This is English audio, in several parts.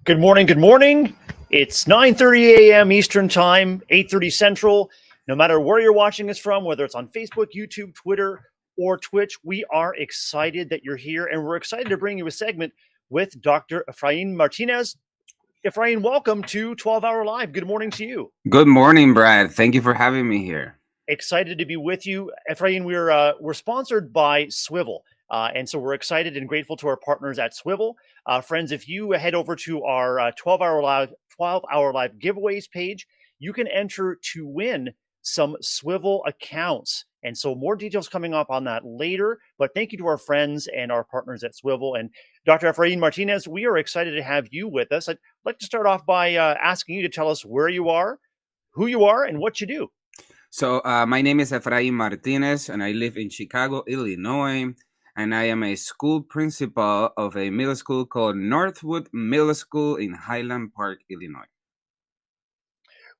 Good morning. Good morning. It's 9:30 a.m. Eastern Time, 8:30 Central. No matter where you're watching us from, whether it's on Facebook, YouTube, Twitter, or Twitch, we are excited that you're here, and we're excited to bring you a segment with Dr. Efrain Martinez. Efrain, welcome to 12 Hour Live. Good morning to you. Good morning, Brad. Thank you for having me here. Excited to be with you, Efrain. We're sponsored by Swivel, and so we're excited and grateful to our partners at Swivel. Friends, if you head over to our 12 hour live giveaways page, you can enter to win some Swivel accounts. And so more details coming up on that later. But thank you to our friends and our partners at Swivel. And Dr. Efrain Martinez, we are excited to have you with us. I'd like to start off by asking you to tell us where you are, who you are, and what you do. My name is Efrain Martinez, and I live in Chicago, Illinois. And I am a school principal of a middle school called Northwood Middle School in Highland Park, Illinois.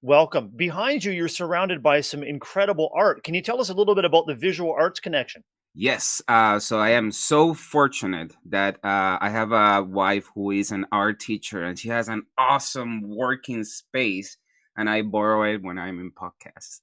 Welcome. Behind you, you're surrounded by some incredible art. Can you tell us a little bit about the visual arts connection? Yes, so I am so fortunate that I have a wife who is an art teacher, and she has an awesome working space, and I borrow it when I'm in podcasts.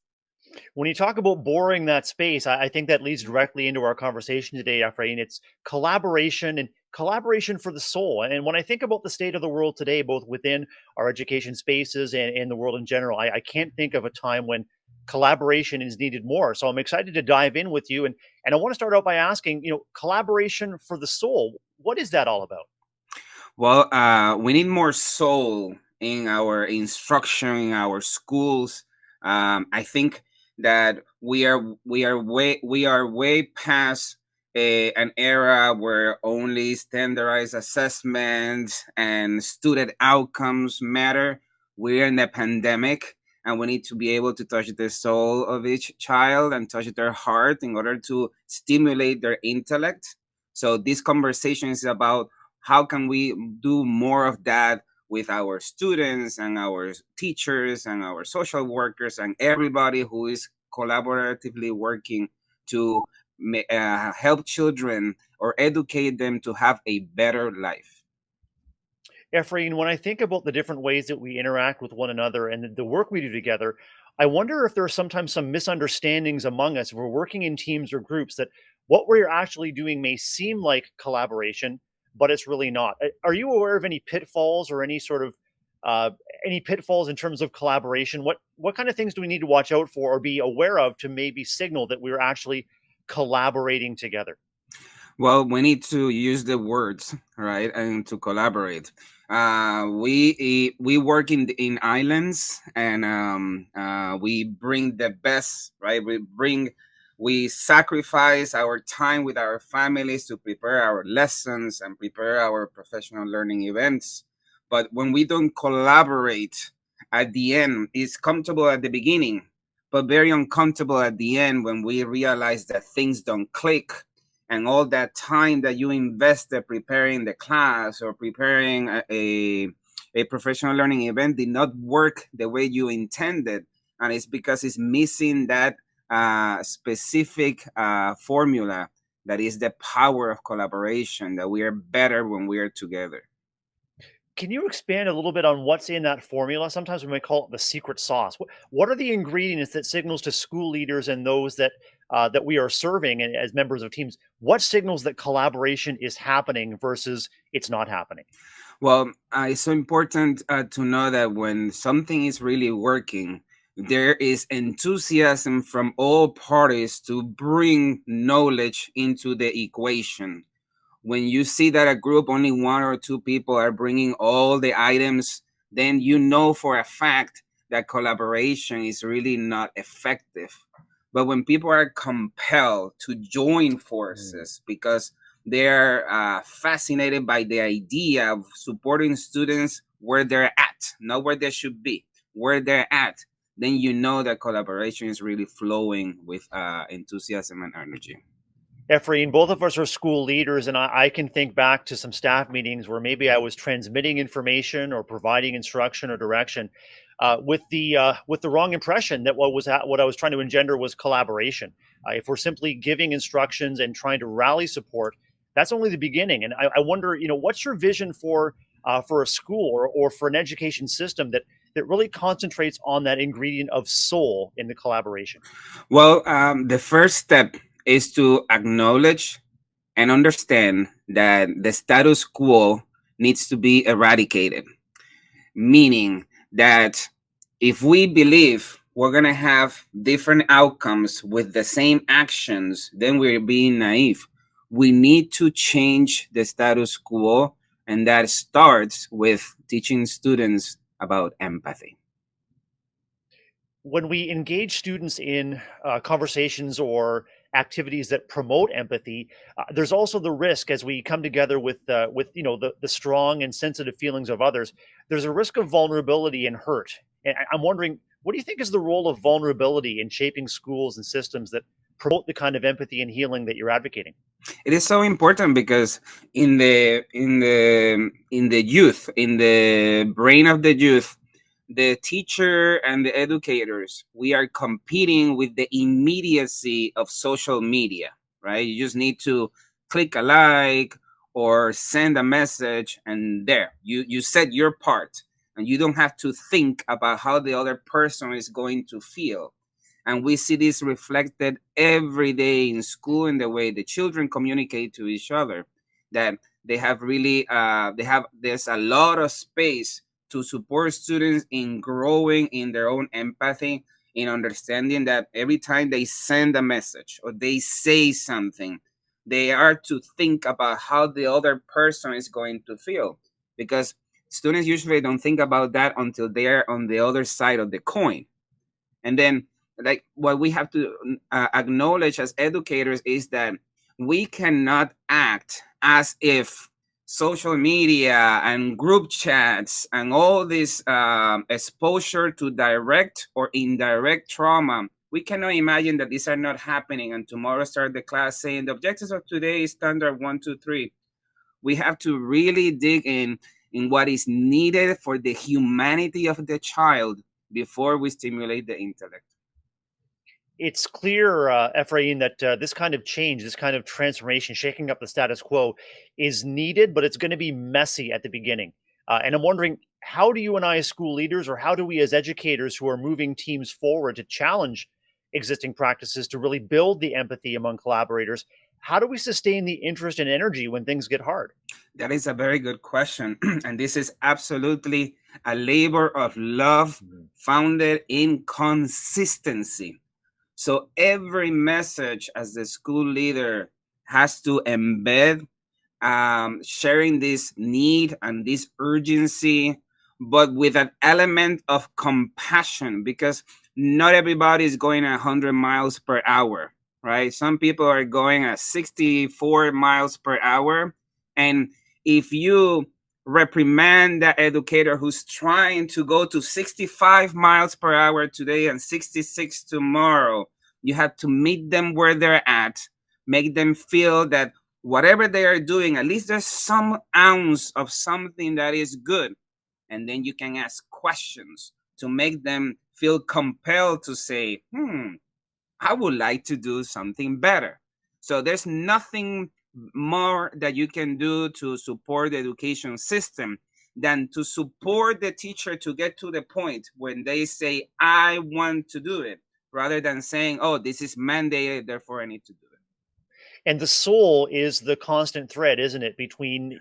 When you talk about borrowing that space, I think that leads directly into our conversation today, Efrain. It's collaboration and collaboration for the soul. And when I think about the state of the world today, both within our education spaces and in the world in general, I can't think of a time when collaboration is needed more. So I'm excited to dive in with you. And I want to start out by asking, collaboration for the soul, what is that all about? Well, we need more soul in our instruction in our schools. I think that we are way past an era where only standardized assessments and student outcomes matter. We're in a pandemic, and we need to be able to touch the soul of each child and touch their heart in order to stimulate their intellect. So this conversation is about how can we do more of that with our students and our teachers and our social workers and everybody who is collaboratively working to help children or educate them to have a better life. Efrain, when I think about the different ways that we interact with one another and the work we do together, I wonder if there are sometimes some misunderstandings among us if we're working in teams or groups that what we're actually doing may seem like collaboration, but it's really not. Are you aware of any pitfalls or any sort of uh, any pitfalls in terms of collaboration? What kind of things do we need to watch out for or be aware of to maybe signal that we're actually collaborating together? Well, we need to use the words, right, and to collaborate. We work in islands, and we bring the best, right? We sacrifice our time with our families to prepare our lessons and prepare our professional learning events. But when we don't collaborate at the end, it's comfortable at the beginning, but very uncomfortable at the end when we realize that things don't click, and all that time that you invested preparing the class or preparing a professional learning event did not work the way you intended. And it's because it's missing that specific formula that is the power of collaboration, that we are better when we are together. Can you expand a little bit on what's in that formula? Sometimes we might call it the secret sauce. What are the ingredients that signals to school leaders and those that we are serving as members of teams? What signals that collaboration is happening versus it's not happening? Well, it's so important to know that when something is really working, there is enthusiasm from all parties to bring knowledge into the equation. When you see that a group, only one or two people are bringing all the items, then you know for a fact that collaboration is really not effective. But when people are compelled to join forces because they're fascinated by the idea of supporting students where they're at, not where they should be, where they're at, then you know that collaboration is really flowing with enthusiasm and energy. Efrain, both of us are school leaders, and I can think back to some staff meetings where maybe I was transmitting information or providing instruction or direction with the wrong impression that what I was trying to engender was collaboration. If we're simply giving instructions and trying to rally support, that's only the beginning. And I wonder, what's your vision for for a school or for an education system that really concentrates on that ingredient of soul in the collaboration? Well, the first step is to acknowledge and understand that the status quo needs to be eradicated, meaning that if we believe we're going to have different outcomes with the same actions, then we're being naive. We need to change the status quo, and that starts with teaching students about empathy. When we engage students in conversations or activities that promote empathy, there's also the risk as we come together with the strong and sensitive feelings of others. There's a risk of vulnerability and hurt. And I'm wondering, what do you think is the role of vulnerability in shaping schools and systems that promote the kind of empathy and healing that you're advocating? It is so important because in the youth, in the brain of the youth, the teacher and the educators, we are competing with the immediacy of social media, right? You just need to click a like or send a message, and there you said your part, and you don't have to think about how the other person is going to feel. And we see this reflected every day in school in the way the children communicate to each other, that they have really there's a lot of space to support students in growing in their own empathy, in understanding that every time they send a message or they say something, they are to think about how the other person is going to feel, because students usually don't think about that until they're on the other side of the coin. And then, like, what we have to acknowledge as educators is that we cannot act as if social media and group chats and all this exposure to direct or indirect trauma, we cannot imagine that these are not happening and tomorrow start the class saying the objectives of today is standard 1 2 3. We have to really dig in what is needed for the humanity of the child before we stimulate the intellect. It's clear, Efrain, that this kind of change, this kind of transformation, shaking up the status quo, is needed, but it's going to be messy at the beginning. And I'm wondering, how do you and I, as school leaders, or how do we, as educators who are moving teams forward to challenge existing practices to really build the empathy among collaborators, how do we sustain the interest and energy when things get hard? That is a very good question. And this is absolutely a labor of love founded in consistency. So every message as the school leader has to embed sharing this need and this urgency, but with an element of compassion, because not everybody is going 100 miles per hour, right? Some people are going at 64 miles per hour. And if you reprimand that educator who's trying to go to 65 miles per hour today and 66 tomorrow, you have to meet them where they're at, make them feel that whatever they are doing, at least there's some ounce of something that is good. And then you can ask questions to make them feel compelled to say, I would like to do something better. So there's nothing more that you can do to support the education system than to support the teacher to get to the point when they say, I want to do it, rather than saying, oh, this is mandated, therefore I need to do it. And the soul is the constant thread, isn't it, between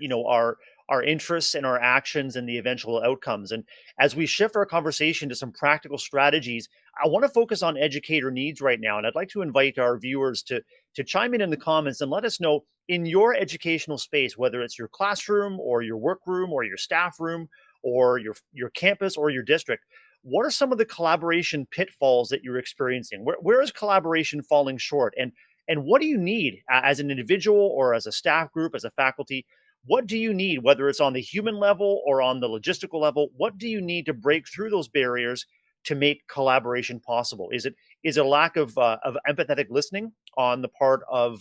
our interests and our actions and the eventual outcomes. And as we shift our conversation to some practical strategies, I want to focus on educator needs right now, and I'd like to invite our viewers to chime in the comments and let us know, in your educational space, whether it's your classroom or your workroom or your staff room or your campus or your district, what are some of the collaboration pitfalls that you're experiencing? Where is collaboration falling short? And what do you need as an individual or as a staff group, as a faculty? What do you need, whether it's on the human level or on the logistical level? What do you need to break through those barriers to make collaboration possible? Is it a lack of empathetic listening on the part of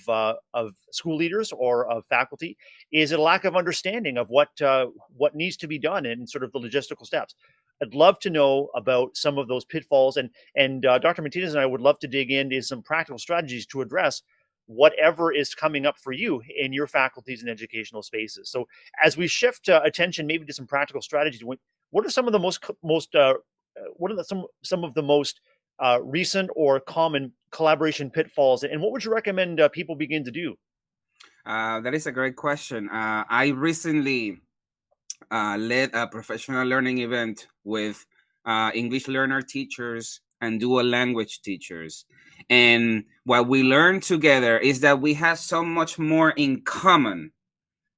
school leaders or of faculty? Is it a lack of understanding of what needs to be done in sort of the logistical steps? I'd love to know about some of those pitfalls, and Dr. Martinez and I would love to dig into some practical strategies to address whatever is coming up for you in your faculties and educational spaces. So as we shift attention maybe to some practical strategies, what are some of the most what are some of the most recent or common collaboration pitfalls, and what would you recommend people begin to do? That is a great question. I recently led a professional learning event with English learner teachers and dual language teachers. And what we learned together is that we have so much more in common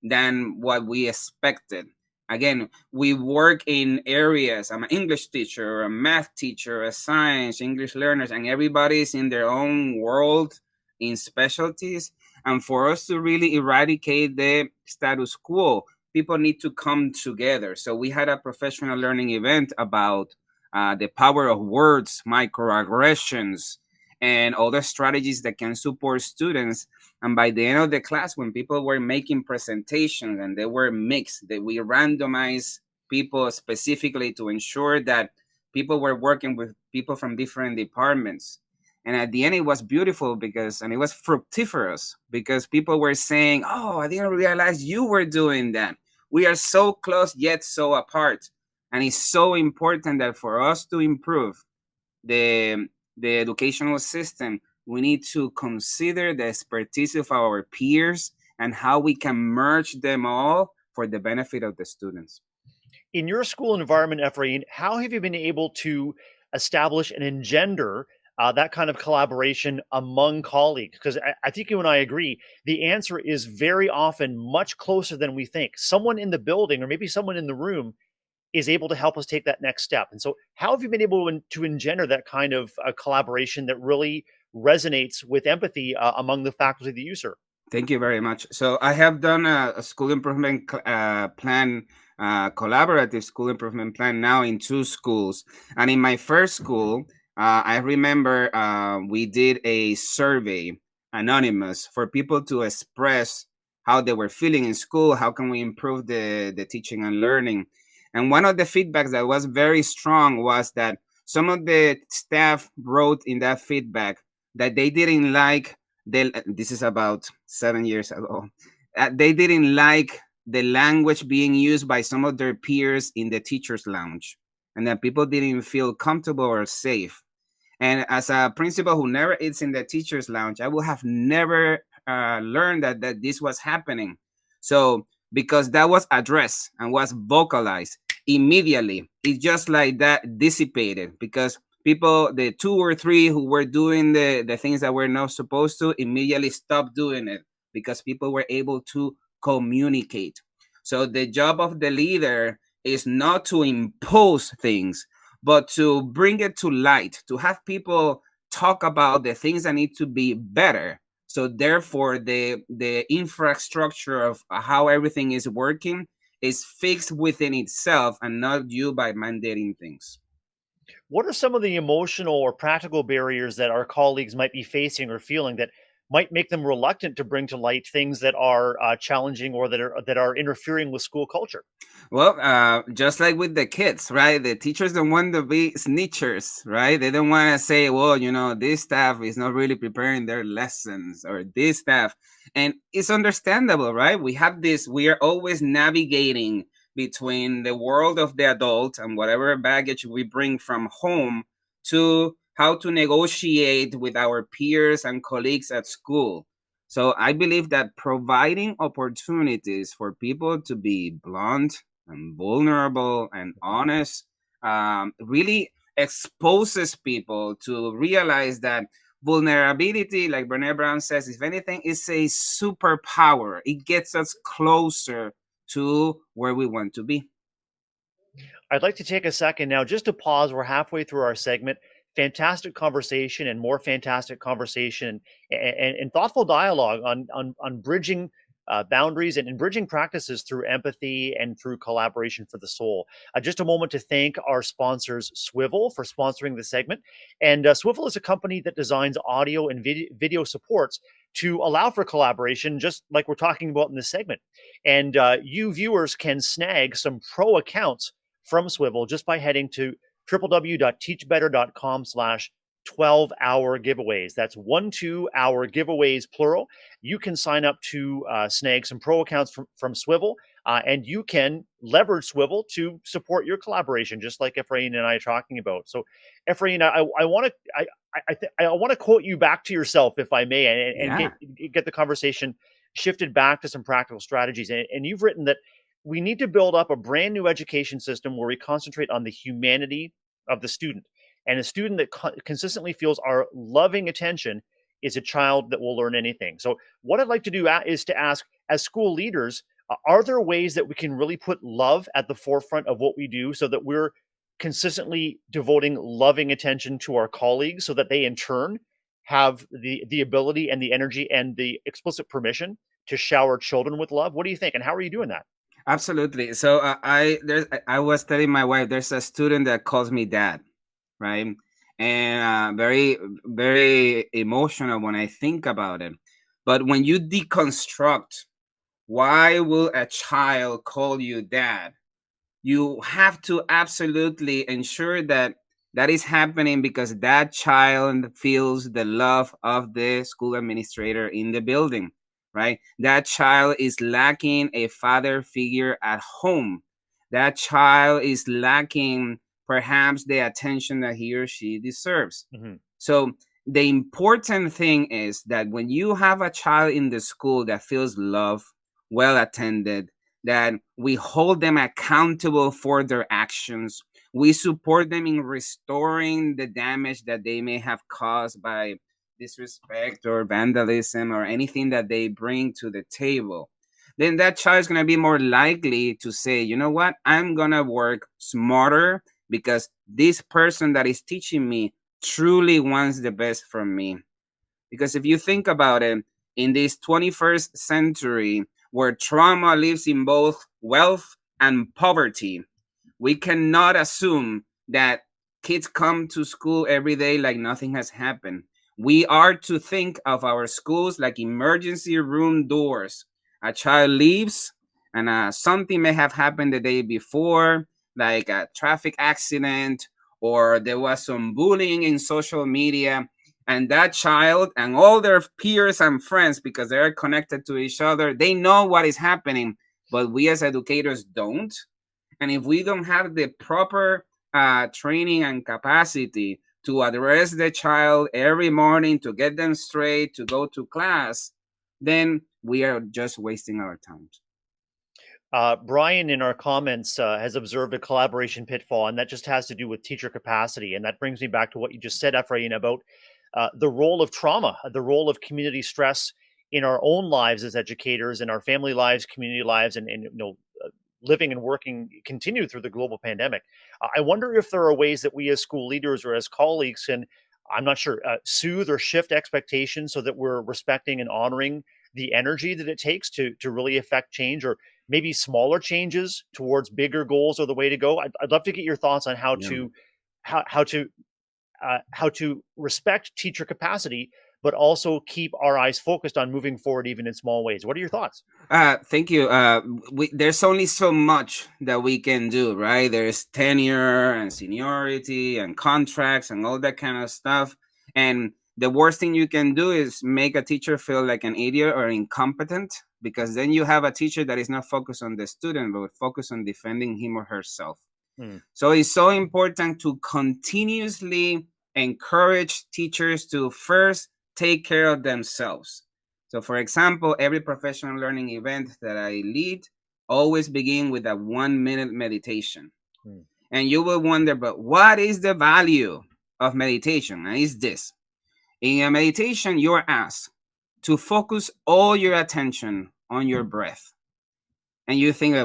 than what we expected. Again, we work in areas. I'm an English teacher, a math teacher, a science, English learners, and everybody's in their own world in specialties. And for us to really eradicate the status quo, people need to come together. So we had a professional learning event about the power of words, microaggressions, and other strategies that can support students. And by the end of the class, when people were making presentations and they were mixed, that we randomized people specifically to ensure that people were working with people from different departments. And at the end, it was beautiful and it was fructiferous because people were saying, "Oh, I didn't realize you were doing that. We are so close yet so apart." And it's so important that for us to improve the the educational system, we need to consider the expertise of our peers and how we can merge them all for the benefit of the students. In your school environment, Efrain, how have you been able to establish and engender that kind of collaboration among colleagues? Because I think you and I agree, the answer is very often much closer than we think. Someone in the building, or maybe someone in the room, is able to help us take that next step. And so, how have you been able to engender that kind of collaboration that really resonates with empathy among the faculty that you serve? Thank you very much. So I have done a school improvement plan, collaborative school improvement plan now in two schools. And in my first school, I remember we did a survey, anonymous, for people to express how they were feeling in school. How can we improve the teaching and learning? And one of the feedbacks that was very strong was that some of the staff wrote in that feedback that they didn't like this is about 7 years ago. They didn't like the language being used by some of their peers in the teachers' lounge, and that people didn't feel comfortable or safe. And as a principal who never eats in the teachers' lounge, I would have never learned that this was happening. So, because that was addressed and was vocalized immediately, it just like that dissipated because people, the two or three who were doing the things that were not supposed to, immediately stopped doing it because people were able to communicate. So the job of the leader is not to impose things, but to bring it to light, to have people talk about the things that need to be better. So therefore, the infrastructure of how everything is working is fixed within itself and not you by mandating things. What are some of the emotional or practical barriers that our colleagues might be facing or feeling that might make them reluctant to bring to light things that are challenging or that are interfering with school culture? Well, just like with the kids, right? The teachers don't want to be snitchers, right? They don't want to say, well, this staff is not really preparing their lessons or this staff. And it's understandable, right? We are always navigating between the world of the adult and whatever baggage we bring from home to how to negotiate with our peers and colleagues at school. So I believe that providing opportunities for people to be blunt and vulnerable and honest really exposes people to realize that vulnerability, like Brene Brown says, if anything, is a superpower. It gets us closer to where we want to be. I'd like to take a second now just to pause. We're halfway through our segment. Fantastic conversation and more fantastic conversation and thoughtful dialogue on bridging boundaries and bridging practices through empathy and through collaboration for the soul. Just a moment to thank our sponsors, Swivel, for sponsoring the segment. And Swivel is a company that designs audio and video supports to allow for collaboration, just like we're talking about in this segment. And you viewers can snag some pro accounts from Swivel just by heading to www.teachbetter.com/ 12-hour giveaways. That's 1 2 hour giveaways, plural. You can sign up to snag some pro accounts from Swivel, and you can leverage Swivel to support your collaboration, just like Efrain and I are talking about. So, Efrain, I want to I want to quote you back to yourself, if I may, and Yeah. get the conversation shifted back to some practical strategies. And you've written that we need to build up a brand new education system where we concentrate on the humanity of the student. And a student that consistently feels our loving attention is a child that will learn anything. So, what I'd like to do is to ask, as school leaders, are there ways that we can really put love at the forefront of what we do so that we're consistently devoting loving attention to our colleagues so that they in turn have the ability and the energy and the explicit permission to shower children with love? What do you think? And how are you doing that? Absolutely. So I was telling my wife there's a student that calls me dad, right? And very emotional when I think about it. But when you deconstruct why will a child call you dad, you have to absolutely ensure that that is happening because that child feels the love of the school administrator in the building, right? That child is lacking a father figure at home. That child is lacking perhaps the attention that he or she deserves. Mm-hmm. So the important thing is that when you have a child in the school that feels loved, well attended, that we hold them accountable for their actions. We support them in restoring the damage that they may have caused by disrespect or vandalism or anything that they bring to the table. Then that child is going to be more likely to say, you know what, I'm going to work smarter because this person that is teaching me truly wants the best from me. Because if you think about it, in this 21st century, where trauma lives in both wealth and poverty, we cannot assume that kids come to school every day like nothing has happened. We are to think of our schools like emergency room doors. A child leaves, and something may have happened the day before, like a traffic accident, or there was some bullying in social media, and that child and all their peers and friends, because they are connected to each other, they know what is happening, but we as educators don't. And if we don't have the proper training and capacity to address the child every morning, to get them straight, to go to class, then we are just wasting our time. Brian, in our comments, has observed a collaboration pitfall, and that just has to do with teacher capacity. And that brings me back to what you just said, Efrain, about the role of trauma, the role of community stress in our own lives as educators, in our family lives, community lives, and living and working continued through the global pandemic. I wonder if there are ways that we as school leaders or as colleagues can, I'm not sure, soothe or shift expectations so that we're respecting and honoring the energy that it takes to really affect change, or maybe smaller changes towards bigger goals are the way to go. I'd love to get your thoughts on how Yeah. to how to how to respect teacher capacity, but also keep our eyes focused on moving forward even in small ways. What are your thoughts? Thank you. There's only so much that we can do, right? There's tenure and seniority and contracts and all that kind of stuff. And the worst thing you can do is make a teacher feel like an idiot or incompetent, because then you have a teacher that is not focused on the student, but focused on defending him or herself. Hmm. So it's so important to continuously encourage teachers to first take care of themselves. So, for example, every professional learning event that I lead always begin with a 1 minute meditation. Hmm. And you will wonder, but what is the value of meditation? And it's this. In a meditation, you're asked to focus all your attention on your breath. And you think,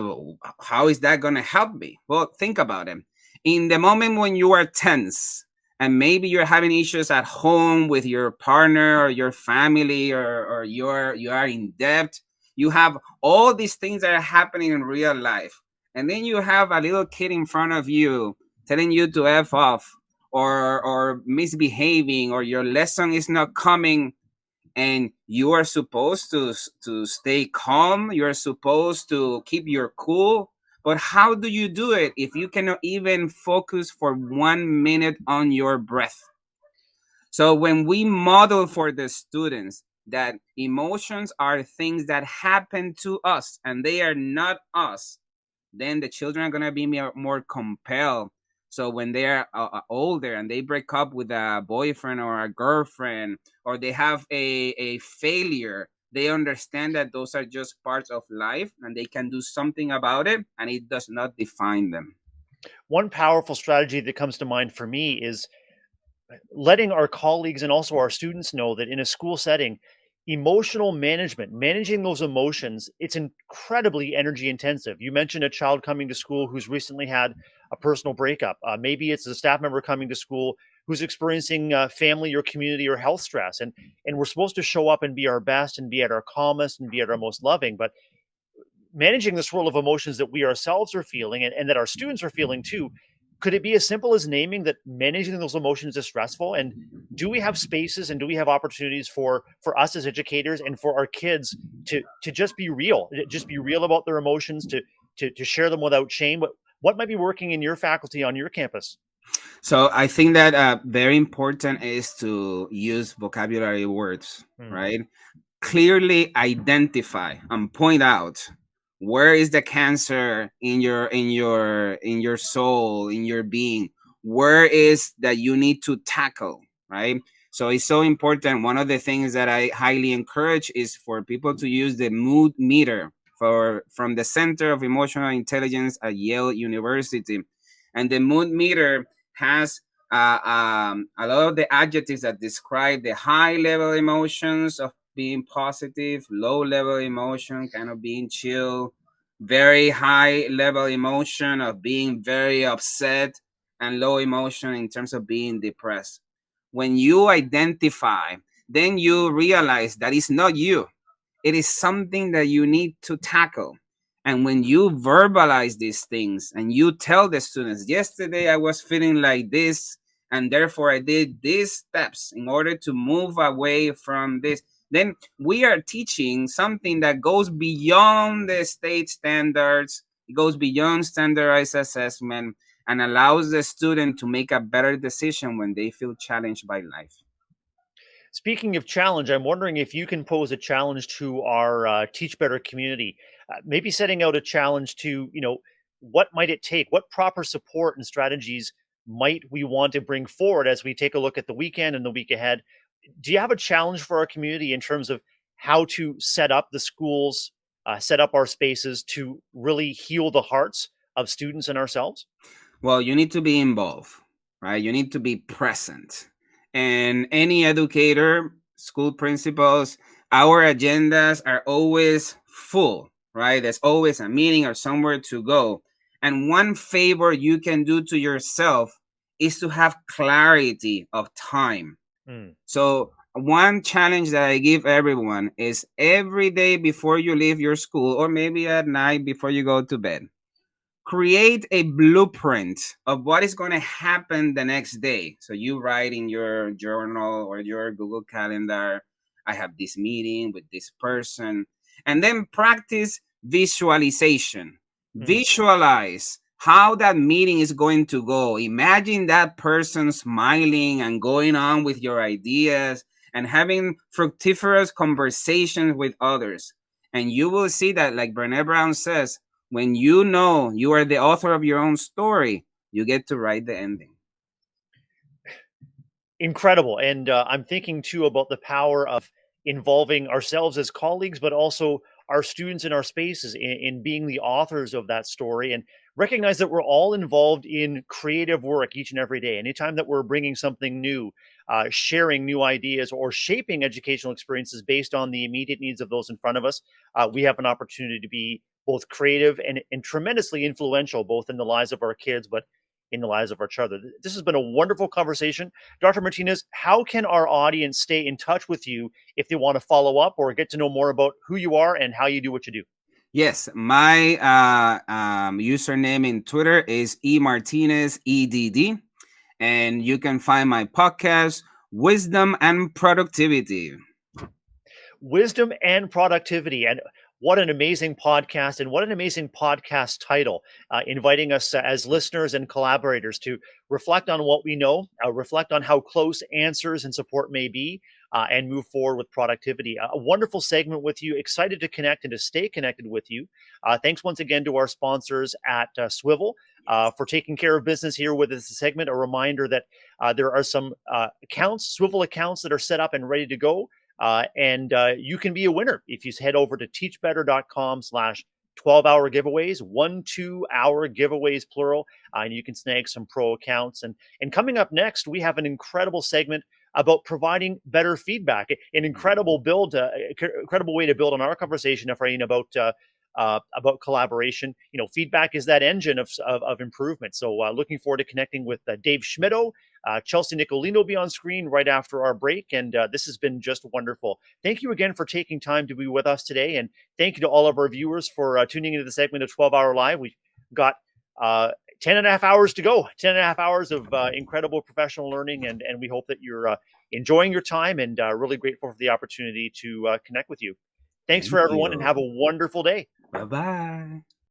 how is that going to help me? Well, think about it. In the moment when you are tense and maybe you're having issues at home with your partner or your family, or you are in debt, you have all these things that are happening in real life. And then you have a little kid in front of you telling you to F off, or misbehaving, or your lesson is not coming, and you are supposed to stay calm, you are supposed to keep your cool. But how do you do it if you cannot even focus for 1 minute on your breath? So when we model for the students that emotions are things that happen to us and they are not us, then the children are going to be more compelled. So when they're older and they break up with a boyfriend or a girlfriend, or they have a failure, they understand that those are just parts of life and they can do something about it and it does not define them. One powerful strategy that comes to mind for me is letting our colleagues and also our students know that in a school setting, emotional management, managing those emotions, it's incredibly energy intensive. You mentioned a child coming to school who's recently had a personal breakup. Maybe it's a staff member coming to school who's experiencing family or community or health stress, and we're supposed to show up and be our best and be at our calmest and be at our most loving. But managing this swirl of emotions that we ourselves are feeling and that our students are feeling too, could it be as simple as naming that managing those emotions is stressful? And do we have spaces and do we have opportunities for us as educators and for our kids to just be real about their emotions, to share them without shame? What might be working in your faculty on your campus? So I think that very important is to use vocabulary words, Hmm. right? Clearly identify and point out where is the cancer in your soul, in your being. Where is that you need to tackle, right? So it's so important. One of the things that I highly encourage is for people to use the mood meter for from the Center of Emotional Intelligence at Yale University. And the mood meter has a lot of the adjectives that describe the high level emotions of being positive, low level emotion, kind of being chill, very high level emotion of being very upset, and low emotion in terms of being depressed. When you identify, then you realize that it's not you, it is something that you need to tackle. And when you verbalize these things and you tell the students, yesterday I was feeling like this, and therefore I did these steps in order to move away from this, then we are teaching something that goes beyond the state standards, it goes beyond standardized assessment, and allows the student to make a better decision when they feel challenged by life. Speaking of challenge, I'm wondering if you can pose a challenge to our Teach Better community. Maybe setting out a challenge to, what might it take? What proper support and strategies might we want to bring forward as we take a look at the weekend and the week ahead? Do you have a challenge for our community in terms of how to set up the schools, set up our spaces to really heal the hearts of students and ourselves? Well, you need to be involved, right? You need to be present. And any educator, school principals, our agendas are always full, right? There's always a meeting or somewhere to go. And one favor you can do to yourself is to have clarity of time. Hmm. So, one challenge that I give everyone is every day before you leave your school, or maybe at night before you go to bed, create a blueprint of what is going to happen the next day. So you write in your journal or your Google Calendar, I have this meeting with this person, and then practice visualization. Hmm. Visualize how that meeting is going to go. Imagine that person smiling and going on with your ideas and having fructiferous conversations with others. And you will see that, like Brené Brown says, when you know you are the author of your own story, you get to write the ending. Incredible. And I'm thinking too about the power of involving ourselves as colleagues, but also our students in our spaces in being the authors of that story, and recognize that we're all involved in creative work each and every day. Anytime that we're bringing something new, sharing new ideas, or shaping educational experiences based on the immediate needs of those in front of us, we have an opportunity to be both creative and tremendously influential, both in the lives of our kids, but in the lives of each other. This has been a wonderful conversation. Dr. Martinez, how can our audience stay in touch with you if they want to follow up or get to know more about who you are and how you do what you do? Yes, my username in Twitter is emartinezedd, and you can find my podcast, Wisdom and Productivity. Wisdom and productivity. And what an amazing podcast, and what an amazing podcast title, inviting us as listeners and collaborators to reflect on what we know, reflect on how close answers and support may be, and move forward with productivity. A wonderful segment with you. Excited to connect and to stay connected with you. Thanks once again to our sponsors at Swivel for taking care of business here with this segment. A reminder that there are some Swivel accounts that are set up and ready to go. And you can be a winner if you head over to teachbetter.com/12-hour giveaways, 1-2-hour giveaways, plural, and you can snag some pro accounts. And coming up next, we have an incredible segment about providing better feedback. An incredible incredible way to build on our conversation, Efrain, about collaboration. Feedback is that engine of improvement. So looking forward to connecting with Dave Schmittou. Chelsea Nicolino will be on screen right after our break, and this has been just wonderful. Thank you again for taking time to be with us today, and thank you to all of our viewers for tuning into the segment of 12-Hour Live. We've got 10 and a half hours to go, 10 and a half hours of incredible professional learning, and we hope that you're enjoying your time, and really grateful for the opportunity to connect with you. Thanks for Thank everyone, and have you. a wonderful day. Bye bye.